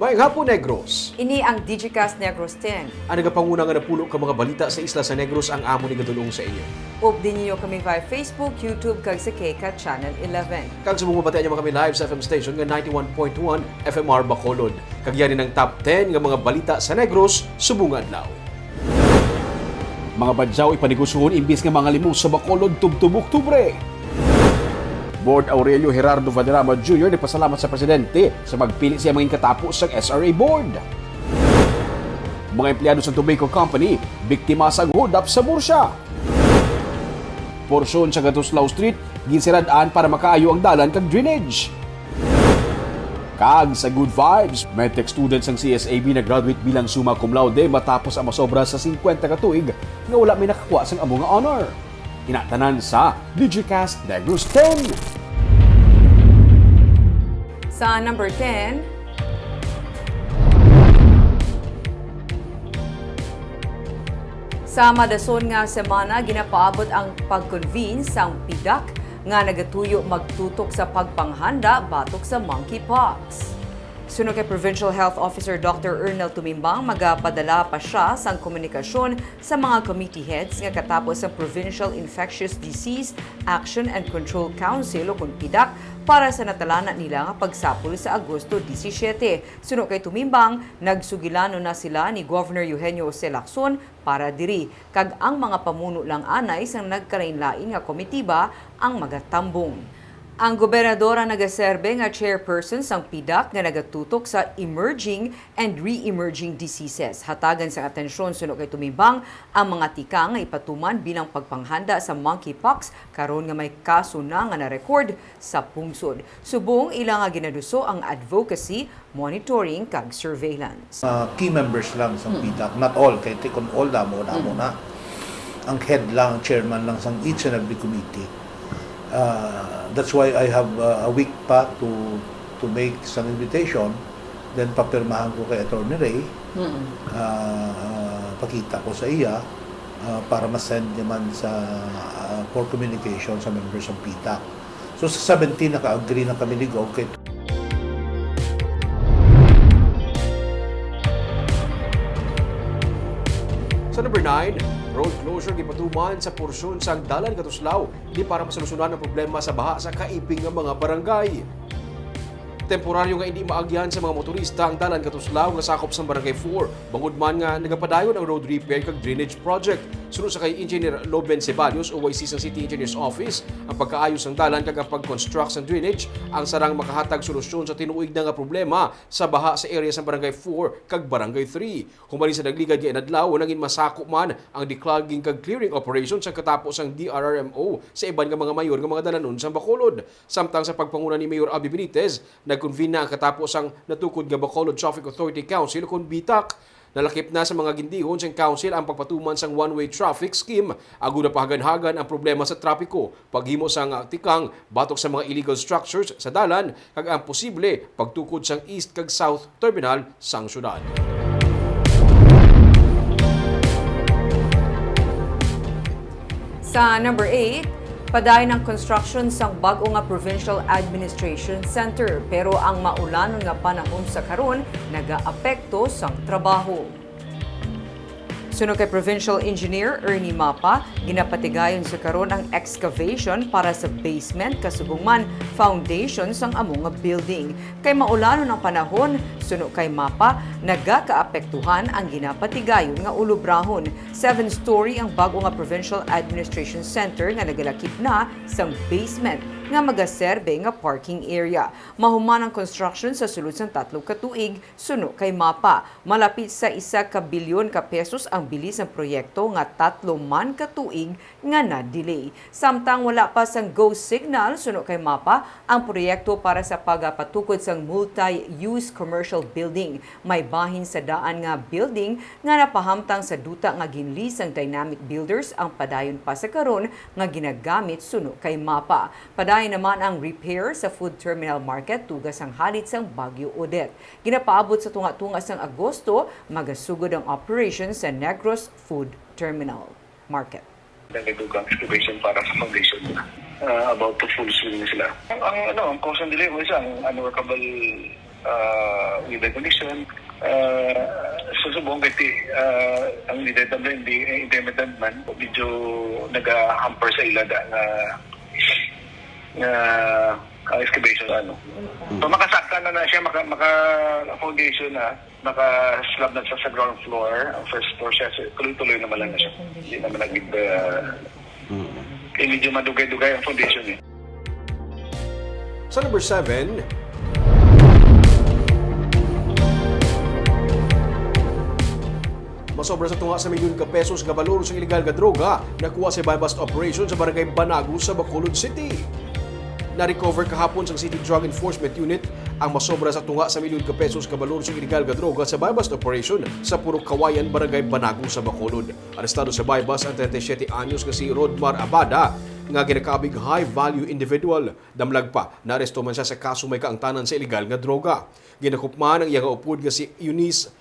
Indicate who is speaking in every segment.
Speaker 1: Maayong hapon, Negros.
Speaker 2: Ini ang Digicast Negros 10.
Speaker 1: Ang nagapanguna nga napulo ka mga balita sa isla sa Negros ang amo ni gadulong sa inyo.
Speaker 2: Update niyo kami via Facebook, YouTube, kag sa KK Channel 11.
Speaker 1: Kag sa mga batayan niyo kami live sa FM station nga 91.1 FMR Bacolod. Kag yan ng top 10 nga mga balita sa Negros, subungan adlaw. Mga badyaw ipanigusuhon imbis nga mga limos sa Bacolod tubtub Oktubre. Board Aurelio Gerardo Valderrama Jr. nagpasalamat sa presidente sa magpili siya maging katapos sa SRA Board. Mga empleyado sa Tobacco Company, biktima sa hold-up sa Bursa. Porsyon sa Gatuslao Street, ginsiradaan para makaayo ang dalan kag drainage. Kag sa Good Vibes, medtech students ng CSAB na graduate bilang summa cum laude matapos ang masobra sa 50 ka tuig nga wala may nakakuha sang among honor. Inatanan sa Digicast Negros 10.
Speaker 2: Sa number 10, sa madason nga semana ginapaabot ang pag-convene sang PIDAC nga nagatuyo magtutok sa pagpanghanda batok sa monkeypox. Suno kay Provincial Health Officer Dr. Ernel Tumimbang, magapadala pa siya sang komunikasyon sa mga committee heads nga katapos ang Provincial Infectious Disease Action and Control Council o PIDAC para sa natalana nila nga pagsapol sa Agosto 17. Suno kay Tumimbang, nagsugilano na sila ni Governor Eugenio Jose Lacson para diri. Kag ang mga pamuno lang anay sang nagkalain-lain nga komitiba ang magatambong. Ang gobernadora nagaserbe nga chairperson sang PIDAC nga nagatutok sa emerging and re-emerging diseases. Hatagan sa atensyon suno kay Tumimbang ang mga tika nga ipatuman bilang pagpanghanda sa monkeypox karon nga may kaso na nga na-record sa pungsod. Subong ilang nga ginaduso ang advocacy, monitoring kag surveillance.
Speaker 3: Key members lang sa PIDAC, not all, kaya tikon all damo na. Ang head lang, chairman lang sang each and every committee. That's why I have a week pa to make some invitation. Then papirmahan ko kay Attorney Ray. Pakita ko sa iya para ma-send naman sa for communication sa members ng PIDAC. So sa 17 naka-agree na kami ni Gov kay
Speaker 1: Sa number 9, road closure gipatuman sa porsyon sa dalan Gatuslao di para masolusyonan ang problema sa baha sa kaiping nga mga barangay. Temporaryo nga hindi maagyan sa mga motorista ang dalan Gatuslao nga sakop sa barangay 4. Bangod man nga nagapadayon ang road repair kag drainage project. Sunod sa kay Engineer Loben Ceballos, OYC sa City Engineer's Office, ang pagkaayos ng dalan kag ang pag-construct ng drainage ang sarang makahatag solusyon sa tinuig na nga problema sa baha sa area sa barangay 4 kag barangay 3. Humalin sa nagligad nga inadlaw naging masakop man ang declogging kag clearing operation sa katapos ang DRRMO sa iban nga mga mayor nga mga dalanon sa Bacolod. Samtang sa pagpanguna ni Mayor Abby Benitez, nag-convene na ang katapos ang natukod nga Bacolod Traffic Authority Council o BITAC. Nalakip na sa mga gindihon sa council ang pagpatuman sang one-way traffic scheme. Ago na pahagan-hagan ang problema sa trapiko, paghimo sang tikang batok sa mga illegal structures sa dalan kag ang posible pagtukod sang east kag south terminal sang syudad.
Speaker 2: Sa number 8, padayon ang construction sang bag-o nga Provincial Administration Center pero ang maulanon nga panahon sa karon nagaapekto sang trabaho. Suno kay Provincial Engineer Ernie Mapa, ginapatigayon sa karon ang excavation para sa basement kasubong man foundation sang among nga building. Kay maulanon ang panahon, suno kay Mapa, nagakaapektuhan ang ginapatigayon nga ulubrahon. 7-story ang bago nga Provincial Administration Center nga nagalakip na sang basement nga magaserbe nga parking area. Mahuman ang construction sa sulod sang 3 ka tuig, suno kay Mapa. Malapit sa 1 ka bilyon ka pesos ang bilis ng proyekto nga 3 man ka tuig nga na-delay. Samtang wala pa sang go signal, suno kay Mapa, ang proyekto para sa pagapatukod sang multi-use commercial building. May bahin sa daan nga building nga napahamtang sa duta nga ginli sang Dynamic Builders ang padayon pa sa karon nga ginagamit suno kay Mapa. Padayon naman ang repair sa food terminal market tugas ang halit sang Baguio Odette. Ginapaabot sa tunga-tunga sang Agosto, magasugod ang operation sa Negros Food Terminal Market.
Speaker 4: Nagdugang excavation para sa foundation about to full swing na sila. Ang cause ng delay mo isa, ang unworkable with the condition. Susubong kasi ang intermittent man, medyo nag-hamper sa ila na excavation So makasakta na siya, maka-foundation na, maka-slab na siya sa ground floor, ang first floor siya, tuloy-tuloy naman lang na siya. Hindi naman medyo madugay-dugay ang foundation eh.
Speaker 1: Sa number 7, masobra sa tunga sa milyon ka pesos nga balor sa illegal nga droga nakuha sa buy-bust operation sa barangay Banago sa Bacolod City. Na-recover kahapon sa City Drug Enforcement Unit ang masobra sa tunga sa milyon ka pesos nga balor sa illegal nga droga sa buy-bust operation sa Purok Kawayan, barangay Banago sa Bacolod. Arestado sa buy-bust ang 37 anyos nga si Rodmar Abada nga ginakabig high-value individual. Damlag pa, naaresto man siya sa kaso may kaangtanan sa illegal nga droga. Ginakupman ang iyang upod nga si Aunis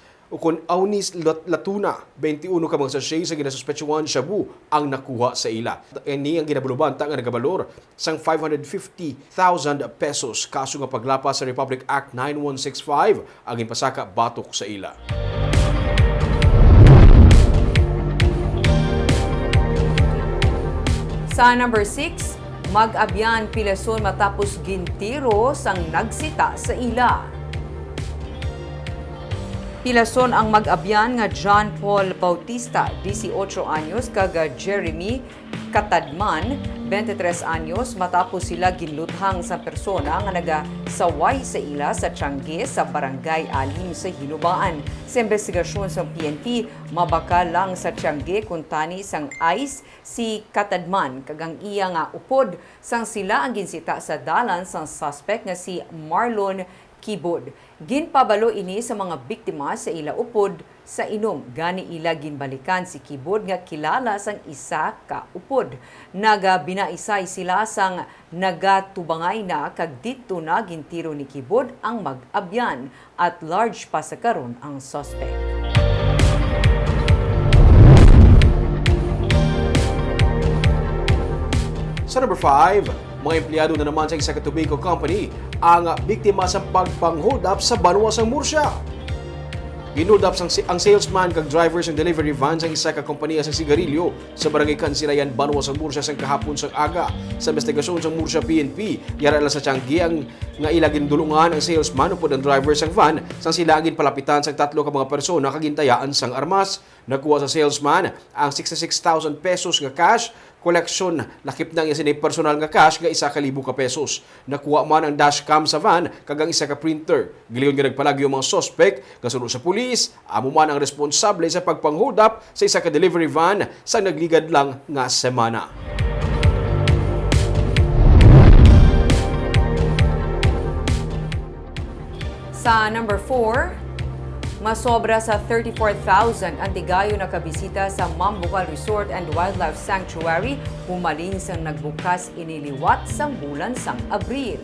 Speaker 1: Latuna, 21 ka mga sachet sa ginasuspetsuhan shabu ang nakuha sa ila. Ini ang ginabulubanta nga nagabalor sang 550,000 pesos. Kaso nga paglapas sa Republic Act 9165 ang ginpasaka batok sa ila.
Speaker 2: Sa number 6, mag-abyan pilason matapos gintiro sang nagsita sa ila. Pilason ang mag-abyan nga John Paul Bautista, 18 anyos, kaga Jeremy Katadman, 23 anyos, matapos sila ginluthang sa persona nga nagasaway sa ila sa Tiangge sa Barangay Alim sa Hinubaan. Sa investigasyon sa PNP, mabaka lang sa Tiangge kuntani sang ICE si Katadman, kagang iya nga upod sang sila ang ginsita sa dalan sang suspect nga si Marlon Kibod. Ginpabalo ini sa mga biktima sa ila upod sa inom. Gani ila ginbalikan si Kibod nga kilala sang isa ka upod. Nagabinaisay sila sang nagatubangay na kag dito na gintiro ni Kibod ang mag-abyan at large pa sa karon ang suspect.
Speaker 1: Sa number 5, mga empleyado na naman sa isa ka tobacco company ang biktima sa pagpang-hold up sa Banwa sang Murcia. Ginold up ang salesman kag driver sang delivery van sang isa ka kompanya sa sigarilyo sa barangay Kansilayan, Banwa sang Murcia sang kahapon sang aga. Sa investigasyon sang Murcia PNP, yara lang sa Tiangge ang nga ilagin dulungan ang salesman upod ang driver sang van sang sila agin palapitan sang tatlo ka mga persona kagintayaan sang armas. Nakuha sa salesman ang 66,000 pesos nga cash, koleksyon, lakip ng isa personal nga cash nga 1,000 ka pesos. Nakuha man ang dashcam sa van kagang isa ka printer. Giliyon nga nagpalagi yung mga suspect kasunod sa pulis, amo man ang responsable sa pagpang-hold up sa isa ka delivery van sa nagligad lang nga semana.
Speaker 2: Sa number 4, masobra sa 34,000 ang tigayo na kabisita sa Mambucal Resort and Wildlife Sanctuary humalin sang nagbukas iniliwat sang bulan sang Abril.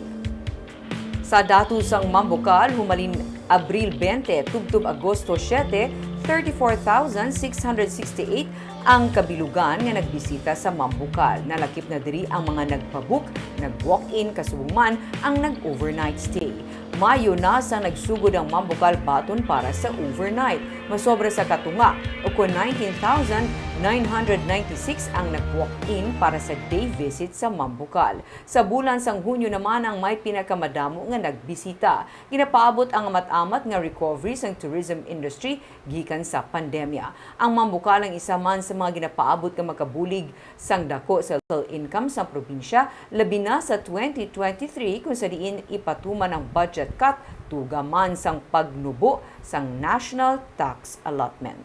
Speaker 2: Sa datos sang Mambucal, humalin Abril 20 tubtob Agosto 7, 34,668 ang kabilugan nga nagbisita sa Mambucal. Nalakip na diri ang mga nagpabook, nag-walk-in kasubong ang nag-overnight stay. Mayo na sa nagsugod ang Mambucal baton para sa overnight. Masobra sa katunga, o kung 19,996 ang nag-walk-in para sa day visit sa Mambucal. Sa bulan sang Hunyo naman ang may pinakamadamo nga nagbisita. Ginapaabot ang amat-amat nga recovery sang tourism industry gikan sa pandemya. Ang Mambucal ang isa man sa mga ginapaabot nga makabulig sang dako sa local income sa probinsya, labi na sa 2023 kung sa diin ipatuman ang budget cut tugaman sang pagnubo sang national tax allotment.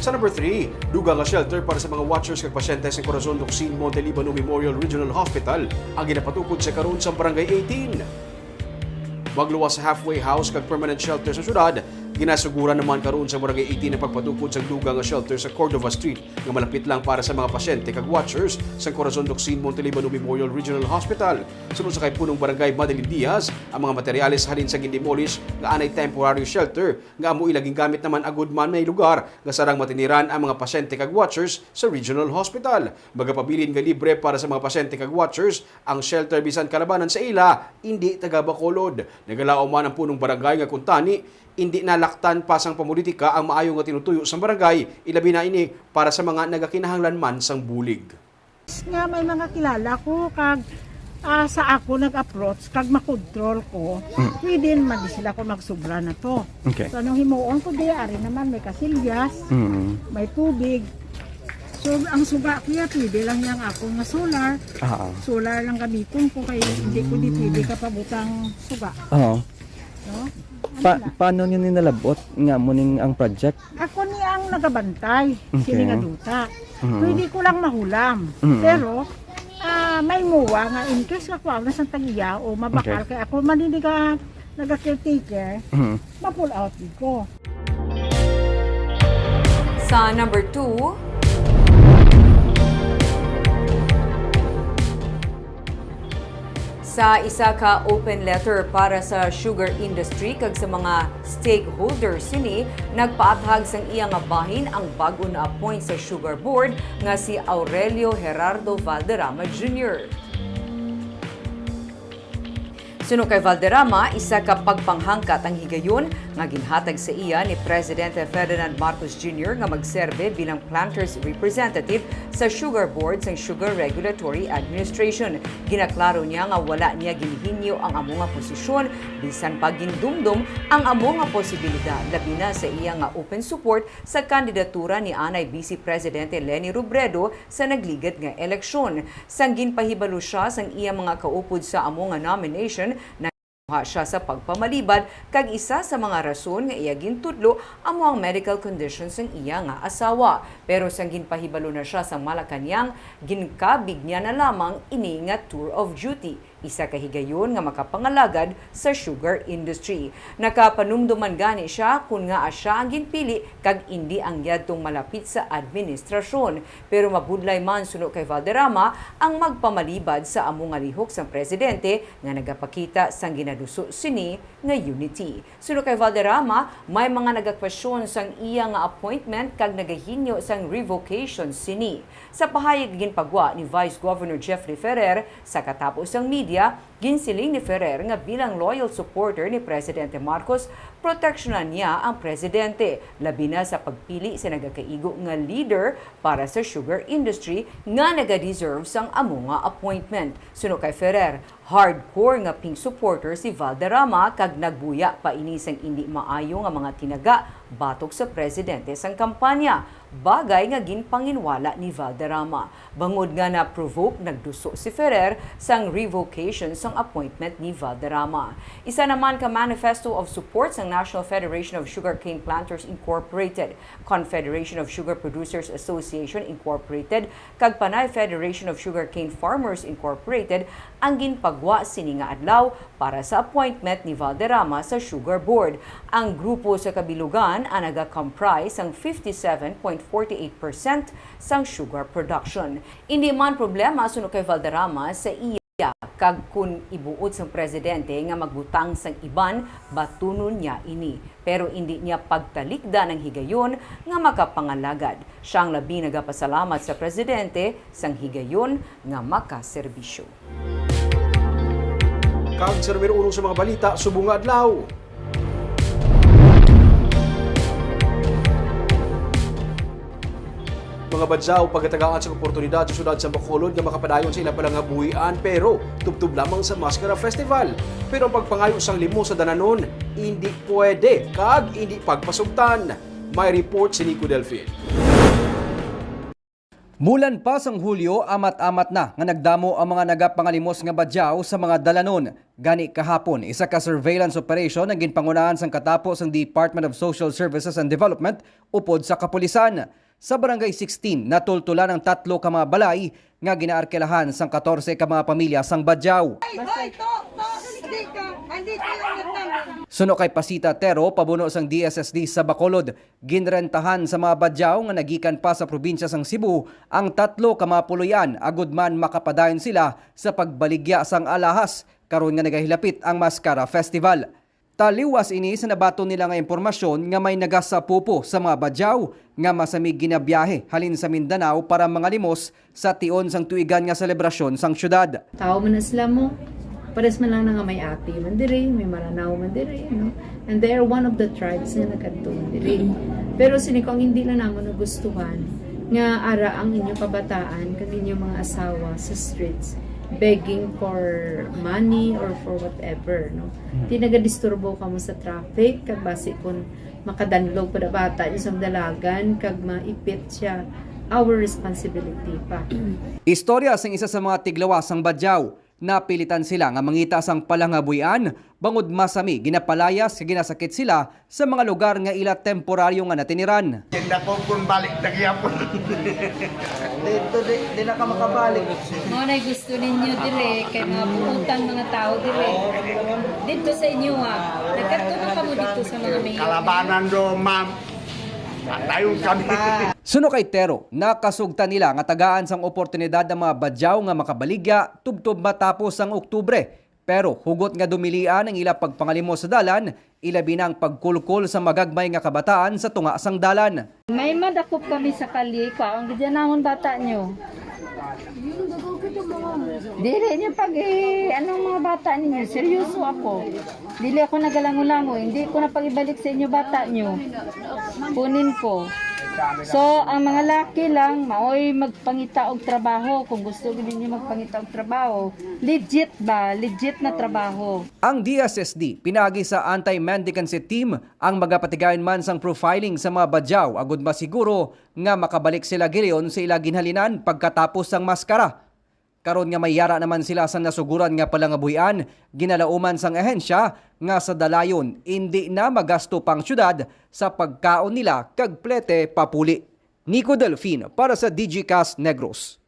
Speaker 1: Sa number 3, dugang nga shelter para sa mga watchers kag pasyente sa Corazon Docsin Monte Libano Memorial Regional Hospital ang ginapatukod sa karon sa Barangay 18. Magluwas sa halfway house kag permanent shelter sa syudad Ginasuguran naman karon sa Barangay 18 na pagpatukod sa dugang nga shelter sa Cordova Street nga malapit lang para sa mga pasyente kag watchers sa Corazon Docsin Montelibano Memorial Regional Hospital. Sunod sa kay punong Barangay Madeline Diaz, ang mga materyales halin sa gindemolish nga anay temporary shelter nga amo ilaging gamit naman agud man may lugar nga sarang matiniran ang mga pasyente kag watchers sa Regional Hospital. Magapabilin nga libre para sa mga pasyente kag watchers ang shelter bisan kalabanan sa ila, hindi taga Bacolod. Nagalao man ang punong barangay nga kuntani hindi nalaktan pa sang pamulitika ang maayo nga tinutuyo sa barangay, ilabi na ini para sa mga nagakinahanglan man sang bulig.
Speaker 5: Nga may mga kilala ko kag sa ako nag-approach kag makontrol ko, pwede man di sila ko magsubra na to.
Speaker 6: Okay.
Speaker 5: So nung himuon ko di ari naman may kasilyas, may tubig. So ang suga ko ya pwede lang yang ako nga solar. Solar lang gamiton ko kay hindi ko di pwede kapabutang suga.
Speaker 6: Oo.
Speaker 5: No?
Speaker 6: Paano nyo ninalabot nga mo ning ang project?
Speaker 5: Ako ni ang nagabantay,
Speaker 6: Okay.
Speaker 5: sini nga duta. Pwede ko lang mahulam. Pero may muwa nga in case ako na sa tagiya o mabakal kay ako maniniga naga-caretaker, ma-pull out ko.
Speaker 2: Sa number 2, sa isa ka open letter para sa sugar industry kag sa mga stakeholders sini nagpaathag sang iya nga bahin ang bag-o na appoint sa Sugar Board nga si Aurelio Gerardo Valderrama Jr. Suno kay Valderrama, isa ka pagpanghangkat ang higayon nga ginhatag sa iya ni Presidente Ferdinand Marcos Jr. nga magserbe bilang planters representative sa Sugar Board sang Sugar Regulatory Administration. Ginaklaro niya nga wala niya ginhinyo ang amo nga posisyon bisan pagindumdum ang amo nga posibilidad labi na sa iya nga open support sa kandidatura ni Anay Vice Presidente Leni Robredo sa nagligad nga eleksyon. Sang ginpahibalo siya sang iya mga kaupod sa amo nga nomination na siya sa pagpamalibad kag isa sa mga rason nga iya gintudlo amo ang medical conditions ng iya nga asawa. Pero sang ginpahibalo na siya sa Malacañang, ginkabig niya na lamang ini nga tour of duty. Isa ka higayon nga makapangalagad sa sugar industry. Nakapanumduman gani siya kung nga siya ang ginpili kag indi ang yadtong malapit sa administrasyon. Pero mabudlay man suno kay Valderrama ang magpamalibad sa amo nga lihok sang presidente nga nagapakita sang ginaduso sini nga unity. Suno kay Valderrama, may mga nagakwestiyon sang iya nga appointment kag nagahinyo sang revocation sini. Sa pahayag ginpagwa ni Vice Governor Jeffrey Ferrer sa katapos ang media, ginsiling ni Ferrer nga bilang loyal supporter ni Presidente Marcos, proteksyonan niya ang presidente, labi na sa pagpili sa nagakaigo nga leader para sa sugar industry nga nagadeserve sang amo nga appointment. Suno kay Ferrer, hardcore nga pink supporter si Valderrama kag nagbuya pa ini sang indi maayo nga mga tinaga batok sa presidente sang kampanya. Bagay nga ginpanginwala ni Valderrama. Bangod nga na-provoke nagduso si Ferrer sang revocation sang appointment ni Valderrama. Isa naman ka manifesto of support sang National Federation of Sugarcane Planters Incorporated, Confederation of Sugar Producers Association Incorporated, kag Panay Federation of Sugarcane Farmers Incorporated ang ginpagwa sini nga adlaw para sa appointment ni Valderrama sa Sugar Board. Ang grupo sa kabilugan ang naga-comprise ang 57.48% sang sugar production. Hindi man problema suno kay Valderrama sa iya kag kun ibuot sang presidente nga magbutang sang iban, batunon niya ini. Pero hindi niya pagtalikda ng higayon nga makapangalagad. Siyang labi nagapasalamat sa presidente sang higayon nga makaserbisyo.
Speaker 1: Kag sa numero 1 sa mga balita, subong nga adlaw. Mga badyaw pagkatagaan sa oportunidad sa syudad sa Bacolod nga makapadayon sa ila palang nga buhian pero tubtub lamang sa Mascara Festival. Pero ang pagpangayo sang limo sa dananon, hindi pwede kag hindi pagpasugtan. May report si Nico Delfin.
Speaker 7: Mulan pa sang Hulyo, amat-amat na nga nagdamo ang mga nagapangalimos nga badyaw sa mga dalanon. Gani kahapon, isa ka surveillance operation ang ginpangunahan sang katapos ang Department of Social Services and Development upod sa kapulisan. Sa Barangay 16, natultulan ang 3 ka mga balay nga ginaarkelahan sang 14 ka mga pamilya sang badyaw.
Speaker 5: Ay, to, hindi ka. Ay,
Speaker 7: Suno kay Pasita Tero, pabuno sang DSSD sa Bacolod, ginrentahan sa mga badyaw nga nagikan pa sa probinsya sang Cebu ang 3 ka mga puluyan agud man makapadayon sila sa pagbaligya sang alahas karon nga nagahilapit ang Mascara Festival. Taliwas ini sa nabato nila nga impormasyon nga may nagasapupo sa mga badyaw nga masamig ginabiyahe halin sa Mindanao para mga limos sa tion sang tuigan nga selebrasyon sang syudad.
Speaker 8: Tao man na sila mo, pares man lang nga may ati man diri, may Maranao man diri, no? And they are one of the tribes na nagkanto man diri. Pero sinikong hindi na namo nagustuhan nga ara ang inyong kabataan kag inyong mga asawa sa streets begging for money or for whatever, no? Di nagadisturbo ka mo sa traffic kag basi kun makadanlog pa bata isang dalagan kag maipit siya, our responsibility pa.
Speaker 7: Istorya sang isa sa mga tiglawas sang badyaw. Napilitan sila nga mangita sang palangabuyan, bangod masami ginapalayas kag ginasakit sila sa mga lugar nga ila temporaryo nga natiniran.
Speaker 9: Tinda po kung balik na gyapon. Di na ka makabalik.
Speaker 8: Mo na gusto ninyo dire kay mga buutan mga tao dire. Dito sa inyo nagkadto na kamo dito sa mga may
Speaker 9: Kalabanan do, ma'am. Tayo kami.
Speaker 7: Suno kay Tero, nakasugta nila nga tagaan sang oportunidad ng mga badyaw nga makabaligya tubtob matapos ang Oktubre. Pero hugot nga dumilian ang ila pagpangalimo sa dalan, ilabi na ang pagkulkol sa magagmay nga kabataan sa tunga sang dalan.
Speaker 8: may madakop kami sa kali ko. Ang gidya namon bata nyo. Dili niyo pag anong mga bata ninyo, seryoso ako. Dili ako nagalango-lango, hindi ko na pag-ibalik sa inyo bata nyo. Kunin ko. So, ang mga laki lang, maoy magpangita og trabaho. Kung gusto niyo magpangita og trabaho, legit ba? Legit na trabaho.
Speaker 7: Ang DSSD pinagi sa anti-mendicancy team ang magapatigayon man sang profiling sa mga badyaw agud masiguro nga makabalik sila giliyon sa ila ginhalinan pagkatapos sang maskara. Karon nga may yara naman sila sa nasuguran nga palangabuyan, ginalauman sang ahensya nga sa dalayon hindi na magasto pang syudad sa pagkaon nila kag plete papuli. Nico Delfin para sa DGCast Negros.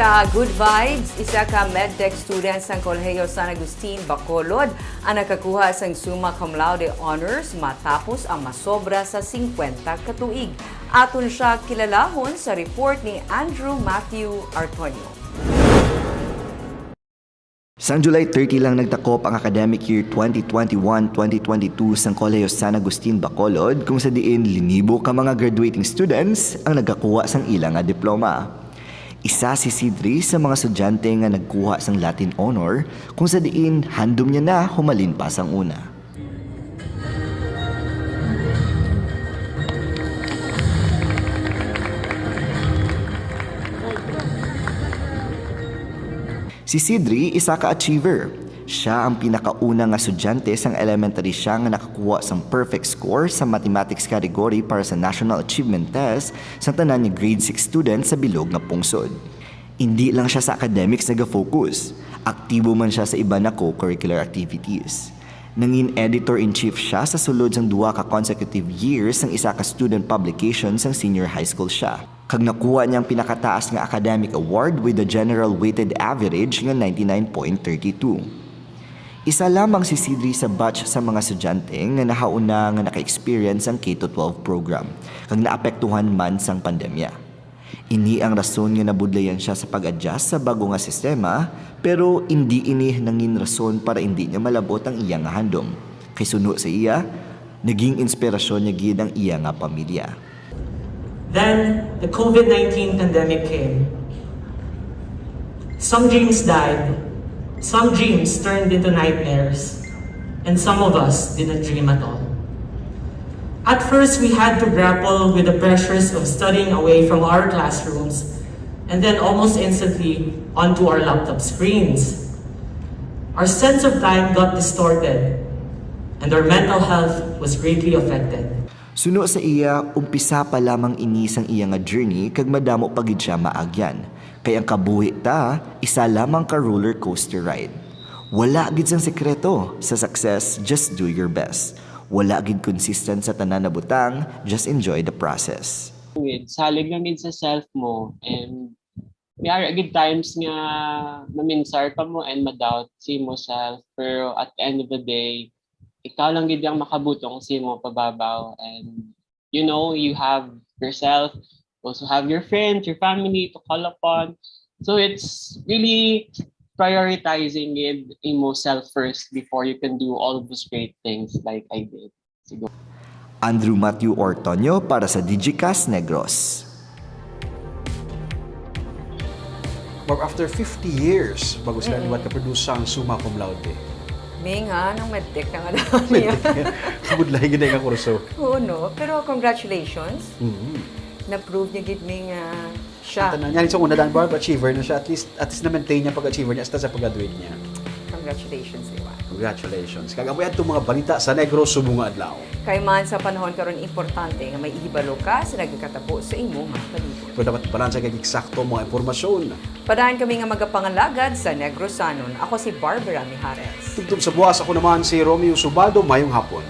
Speaker 2: Sa Good Vibes, isa ka medtech students ng Kolehiyo San Agustin, Bacolod ang nakakuha sang summa cum laude honors matapos ang masobra sa 50 katuig. Aton siya kilalahon sa report ni Andrew Matthew Artonio.
Speaker 10: Sang July 30 lang nagtakop ang academic year 2021-2022 sang Kolehiyo San Agustin, Bacolod kung sa diin linibo ka mga graduating students ang nagkakuha sang ilang nga diploma. Isa si Sidri sa mga estudyante nga nagkuha sang Latin honor kung sa diin handom niya na humalin pa sang una. Si Sidri isa ka achiever. Siya ang pinakauna nga estudyante sang elementary siya nga nakakuha sang perfect score sa mathematics category para sa National Achievement Test sa tanan ni grade 6 students sa bilog nga pungsod. Hindi lang siya sa academics nag-focus. Aktibo man siya sa iba na co-curricular activities. Nangin editor-in-chief siya sa sulod sang 2 ka consecutive years sang isa ka student publication sang senior high school siya. Kag nakuha niyang pinakataas nga academic award with the general weighted average nga 99.32. Isa lamang si Sidri sa batch sa mga estudyante nga nahauna nga naka-experience ang K-12 program kag naapektuhan man sang pandemya. Ini ang rason nga nabudlayan siya sa pag-adjust sa bago nga sistema pero hindi ini nangin rason para hindi niya malabot ang iya nga handom. Kay suno sa iya, naging inspirasyon niya gid ang iya nga pamilya.
Speaker 11: Then the COVID-19 pandemic came. Some dreams died. Some dreams turned into nightmares, and some of us didn't dream at all. At first, we had to grapple with the pressures of studying away from our classrooms, and then almost instantly onto our laptop screens. Our sense of time got distorted, and our mental health was greatly affected.
Speaker 10: Suno sa iya, umpisa pa lamang inisang iya nga journey kag madamo pagid siya maagyan. Kay ang kabuhi ta, isa lamang ka roller coaster ride. Wala gid sang sekreto sa success, just do your best. Wala gid consistent sa tanan na butang, just enjoy the process.
Speaker 11: Salig lang gid sa self mo, and may are good times nga maminsar ka mo and madoubt si mo self, pero at the end of the day, ikaw lang gid ang makabutong si mo pababaw, and you know, you have yourself, also have your friends, your family to call upon. So it's really prioritizing it imo self first before you can do all of those great things like I did. Siguro.
Speaker 10: Andrew Matthew Ortonio para sa Digicast Negros.
Speaker 1: But after 50 years, bago sila liwat ka-produce ang summa cum laude.
Speaker 2: May nga, nang medtech na nga daw niya.
Speaker 1: Kabudlay gina ka kurso.
Speaker 2: Oo, no? Pero congratulations. Na-prove niya gid may nga siya.
Speaker 1: Tanan niya, sa una dahil Barb achiever na siya, at least na-maintain niya pag-achiever niya hasta sa pag-graduate niya.
Speaker 2: Congratulations, Iwan.
Speaker 1: Congratulations. Kagabuyan itong mga balita sa Negros subunga adlaw.
Speaker 2: Kay man sa panahon karon importante nga may ihibalo ka sa nagkakatapo sa imong mga palibot.
Speaker 1: Pero dapat balansa kay eksakto mga impormasyon.
Speaker 2: Padayon kami nga magapangalagad sa Negrosanon. Ako si Barbara Mijares.
Speaker 1: Tugtog sa buwas, ako naman si Romeo Subaldo. Mayong hapon.